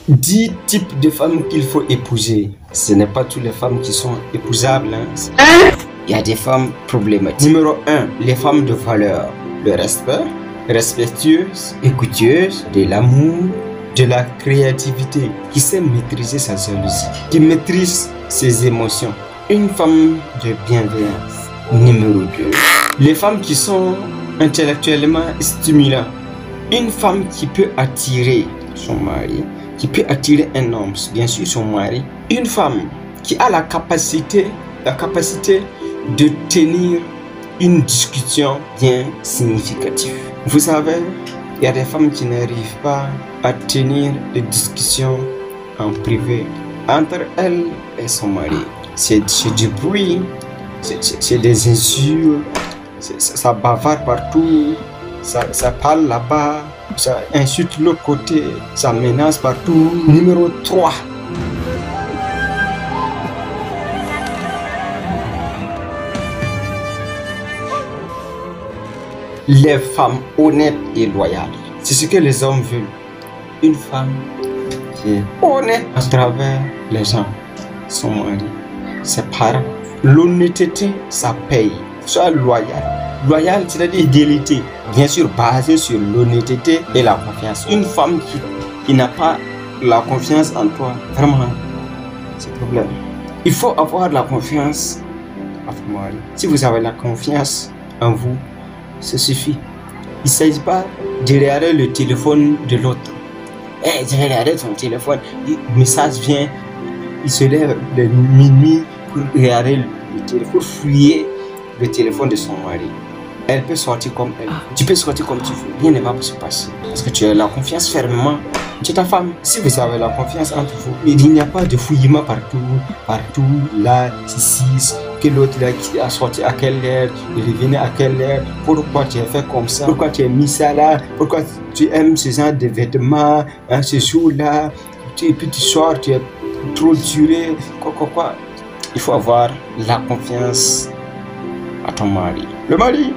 10 types de femmes qu'il faut épouser. Ce n'est pas toutes les femmes qui sont épousables. Il y a des femmes problématiques. Numéro 1, les femmes de valeur. Le respect, respectueuse, écouteuse, de l'amour, de la créativité, qui sait maîtriser sa jalousie, qui maîtrise ses émotions. Une femme de bienveillance. Numéro 2, les femmes qui sont intellectuellement stimulantes. Une femme qui peut attirer son mari, qui peut attirer un homme, bien sûr son mari. Une femme qui a la capacité de tenir une discussion bien significative. Vous savez, il y a des femmes qui n'arrivent pas à tenir des discussions en privé entre elle et son mari. C'est du bruit, c'est des injures, ça bavarde partout, ça parle là-bas, ça insulte l'autre côté, ça menace partout. Numéro 3. Les femmes honnêtes et loyales. C'est ce que les hommes veulent. Une femme qui est honnête à travers les gens, son mari, ses parents. L'honnêteté, ça paye. Sois loyal. Loyal, c'est-à-dire égalité. Bien sûr, basé sur l'honnêteté et la confiance. Une femme qui n'a pas la confiance en toi, vraiment, c'est un problème. Il faut avoir la confiance à votre mari. Si vous avez la confiance en vous, ça suffit. Il ne s'agit pas de regarder le téléphone de l'autre. Je vais regarder ton téléphone. Le message vient, il se lève de minuit pour regarder le téléphone, pour fouiller le téléphone de son mari. Elle peut sortir comme elle. Tu peux sortir comme tu veux. Rien ne va se passer. Parce que tu as la confiance fermement. Tu es ta femme. Si vous avez la confiance entre vous, il n'y a pas de fouillement partout, là, ici, que l'autre là qui a sorti à quelle heure, il est venu à quelle heure, pourquoi tu as fait comme ça, pourquoi tu as mis ça là, pourquoi tu aimes ce genre de vêtements, ce jour-là, et puis tu sors, tu es trop duré, quoi. Il faut avoir la confiance à ton mari. Le mari,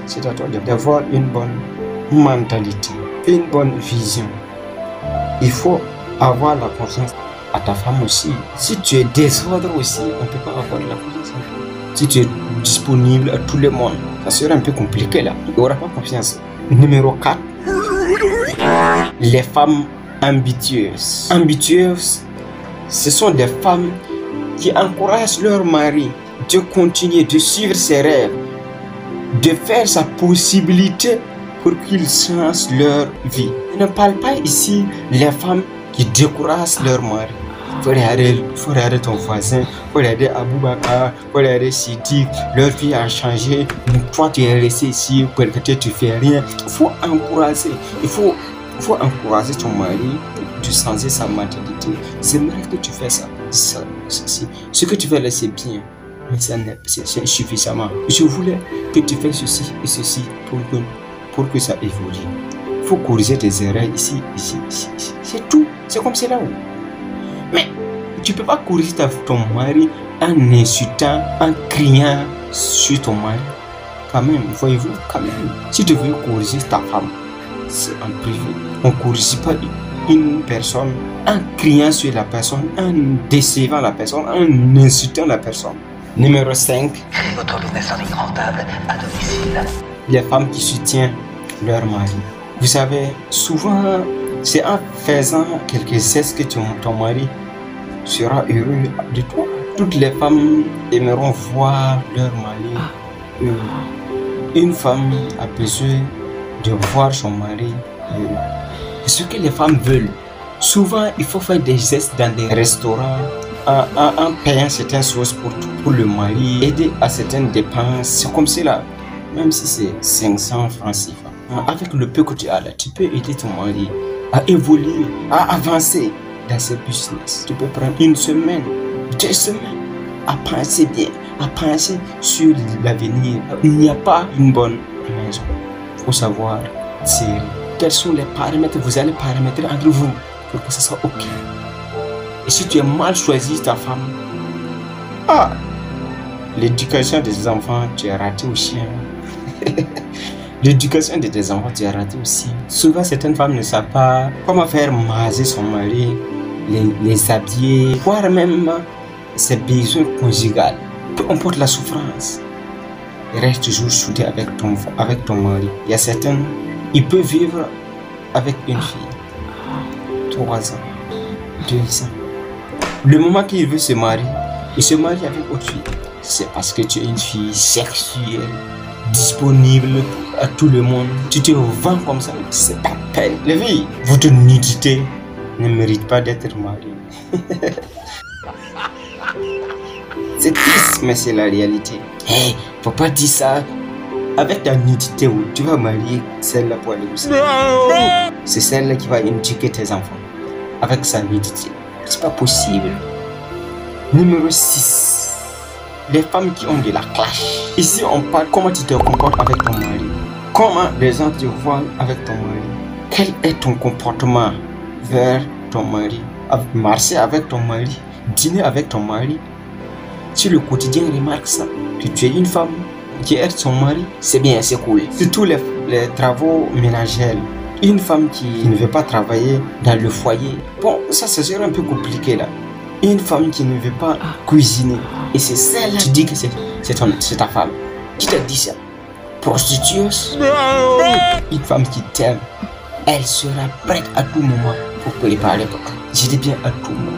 c'est à toi d'avoir une bonne mentalité, une bonne vision. Il faut avoir la confiance à ta femme aussi. Si tu es désordre aussi, on ne peut pas avoir la confiance à toi. Si tu es disponible à tout le monde, ça sera un peu compliqué là. Il n'y aura pas confiance. Numéro 4, les femmes ambitieuses. Ambitieuses, ce sont des femmes qui encouragent leur mari de continuer, de suivre ses rêves, de faire sa possibilité pour qu'ils changent leur vie. Je ne parle pas ici les femmes qui découragent leur mari. Il faut regarder ton voisin, il faut regarder Aboubakar, il faut regarder Sidi, leur vie a changé, toi tu es resté ici, quelque chose tu fais rien. Il faut encourager, il faut encourager ton mari de changer sa mentalité. C'est vrai que tu fais ça, ce que tu fais là c'est bien, mais c'est insuffisamment. Je voulais que tu fasses ceci et ceci pour que ça évolue. Il faut corriger tes erreurs ici. C'est tout. C'est comme c'est là où. Mais tu ne peux pas corriger ton mari en insultant, en criant sur ton mari. Quand même, voyez-vous, quand même. Si tu veux corriger ta femme, c'est en privé. On ne corrige pas une personne en criant sur la personne, en décevant la personne, en insultant la personne. Numéro 5. Créer votre business en ligne rentable à domicile. Les femmes qui soutiennent leur mari. Vous savez, souvent, c'est en faisant quelques gestes que ton mari sera heureux de toi. Toutes les femmes aimeront voir leur mari heureux. Une femme a besoin de voir son mari heureux. C'est ce que les femmes veulent. Souvent, il faut faire des gestes dans des restaurants en payant certaines choses pour le mari, aider à certaines dépenses. C'est comme cela. Même si c'est 500 francs CFA. Avec le peu que tu as là, tu peux aider ton mari à évoluer, à avancer dans ses business. Tu peux prendre 1 semaine, 2 semaines à penser bien, à penser sur l'avenir. Il n'y a pas une bonne maison. Il faut savoir quels sont les paramètres que vous allez paramétrer entre vous pour que ce soit OK. Et si tu as mal choisi ta femme, l'éducation des enfants, tu as raté aussi. L'éducation de tes enfants, tu as raté aussi. Souvent, certaines femmes ne savent pas comment faire maser son mari, les habiller, voire même ses besoins conjugaux. Peu importe la souffrance, reste toujours soudé avec ton mari. Il y a certains, il peut vivre avec une fille 3 ans, 2 ans. Le moment qu'il veut se marier, il se marie avec autre fille. C'est parce que tu es une fille sexuelle, disponible à tout le monde. Tu te vends comme ça, c'est ta peine. Les filles, votre nudité ne mérite pas d'être mariée. C'est triste, mais c'est la réalité. Hey, faut pas dire ça. Avec ta nudité, tu vas marier celle-là pour aller au cinéma. C'est celle-là qui va éduquer tes enfants. Avec sa nudité. C'est pas possible. Numéro 6. Les femmes qui ont de la clash. Ici, on parle comment tu te comportes avec ton mari. Comment les gens te voient avec ton mari. Quel est ton comportement vers ton mari. Marcher avec ton mari. Dîner avec ton mari. Si le quotidien remarque ça, que tu es une femme qui aide son mari, c'est bien, c'est cool. Surtout les travaux ménagers. Une femme qui ne veut pas travailler dans le foyer, bon, ça serait un peu compliqué là. Une femme qui ne veut pas cuisiner, et c'est celle-là, tu dis que c'est ta femme. Qui t'a dit ça? Prostitueuse? Une femme qui t'aime, elle sera prête à tout moment pour préparer pour toi. Je dis bien à tout moment.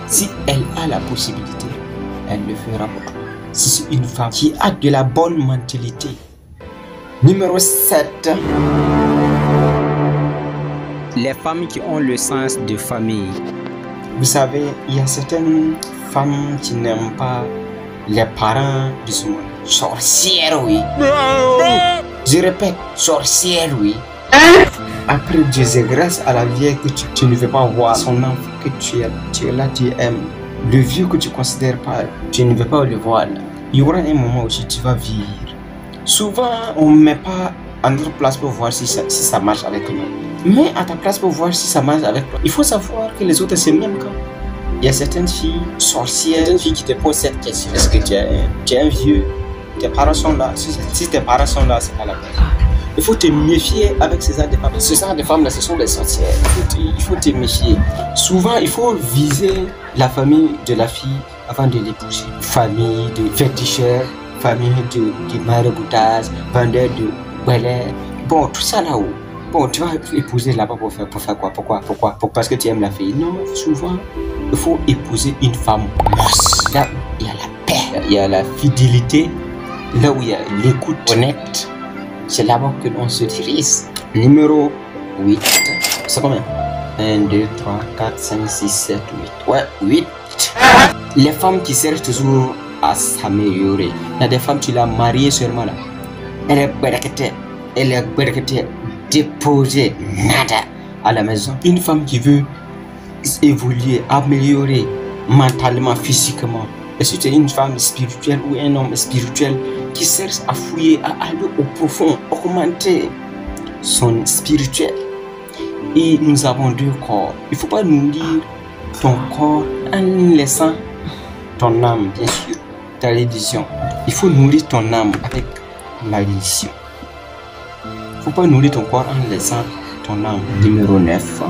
Si elle a la possibilité, elle le fera pour toi. Si c'est une femme qui a de la bonne mentalité. Numéro 7. Les femmes qui ont le sens de famille. Vous savez, il y a certaines femmes qui n'aiment pas les parents de ce monde. Sorcière, oui. Je répète, sorcière, oui. Après Dieu, c'est grâce à la vieille que tu ne veux pas voir son enfant que tu es là, tu aimes. Le vieux que tu considères pas, tu ne veux pas le voir là. Il y aura un moment où tu vas vivre. Souvent, on ne met pas à notre place pour voir si ça marche avec nous. Mais à ta place pour voir si ça marche avec toi. Il faut savoir que les autres c'est le même cas. Il y a certaines filles sorcières, certaines filles qui te posent cette question. Est-ce que tu es un vieux? Tes parents sont là. Si tes parents sont là, c'est pas la peine. Il faut te méfier avec ces genre de femmes. Ce genre de femmes là, ce sont des sorcières. Il faut te méfier. Souvent, il faut viser la famille de la fille avant de l'épouser. Famille de féticheurs, famille de maraboutage, vendeurs de balais. Bon, tout ça là-haut. Bon, tu vas épouser là-bas pour faire quoi? Pourquoi? Parce que tu aimes la fille? Non, souvent, il faut épouser une femme mosse. Là, il y a la paix, il y a la fidélité. Là où il y a l'écoute honnête, c'est là-bas que l'on se dirige. Numéro 8. C'est combien? 1, 2, 3, 4, 5, 6, 7, 8. Ouais, 8. Les femmes qui cherchent toujours à s'améliorer. Il y a des femmes, tu l'as mariée seulement là. Elle est berkete, déposée, nada à la maison. Une femme qui veut évoluer, améliorer mentalement, physiquement. Et si tu es une femme spirituelle ou un homme spirituel qui cherche à fouiller, à aller au profond, augmenter son spirituel. Et nous avons 2 corps. Il ne faut pas nourrir ton corps en laissant ton âme, bien sûr, ta religion. Il faut nourrir ton âme avec la religion. Il ne faut pas nourrir ton corps en laissant ton âme. Numéro 9.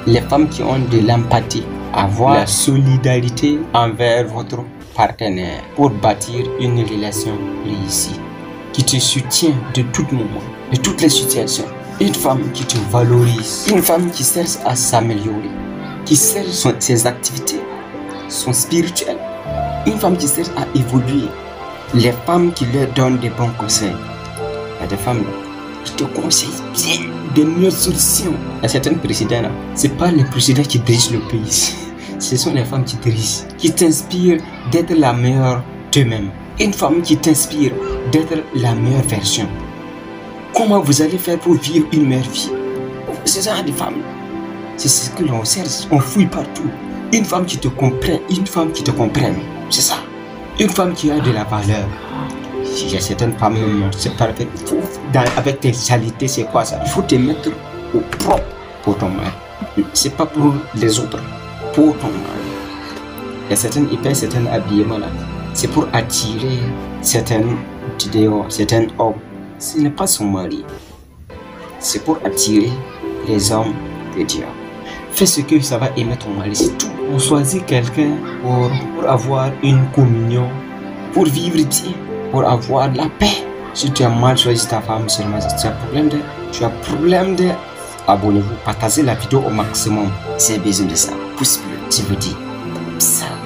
Les femmes qui ont de l'empathie, avoir la solidarité envers votre partenaire pour bâtir une relation réussie, qui te soutient de tout moment, de toutes les situations. Une femme qui te valorise, une femme qui cherche à s'améliorer, qui cherche ses activités, son spirituel, une femme qui cherche à évoluer. Les femmes qui leur donnent des bons conseils. Il y a des femmes qui te conseillent bien de meilleures solutions. Il y a certains présidents là, c'est pas les présidents qui dirigent le pays. Ce sont les femmes qui dirigent, qui t'inspirent d'être la meilleure d'eux-mêmes. Une femme qui t'inspire d'être la meilleure version. Comment vous allez faire pour vivre une meilleure vie? C'est ça des femmes. C'est ce que l'on cherche, on fouille partout. Une femme qui te comprend, une femme qui te comprenne. C'est ça. Une femme qui a de la valeur. Il y a certaines femmes, c'est parfait. Avec tes qualités, c'est quoi ça? Il faut te mettre au propre pour ton mari. C'est pas pour les autres. Pour ton mari. Il y a certaines hyper, certains habillements là. C'est pour attirer certains dehors, certains hommes. Ce n'est pas son mari. c'est pour attirer les hommes de Dieu. Fais ce que ça va aimer ton mari. C'est tout. On choisit quelqu'un pour avoir une communion, pour vivre bien, pour avoir la paix. Si tu as mal choisi ta femme seulement, si tu as problème de, abonnez-vous, partagez la vidéo au maximum. C'est besoin de ça. Pouce bleu, je vous dis ça.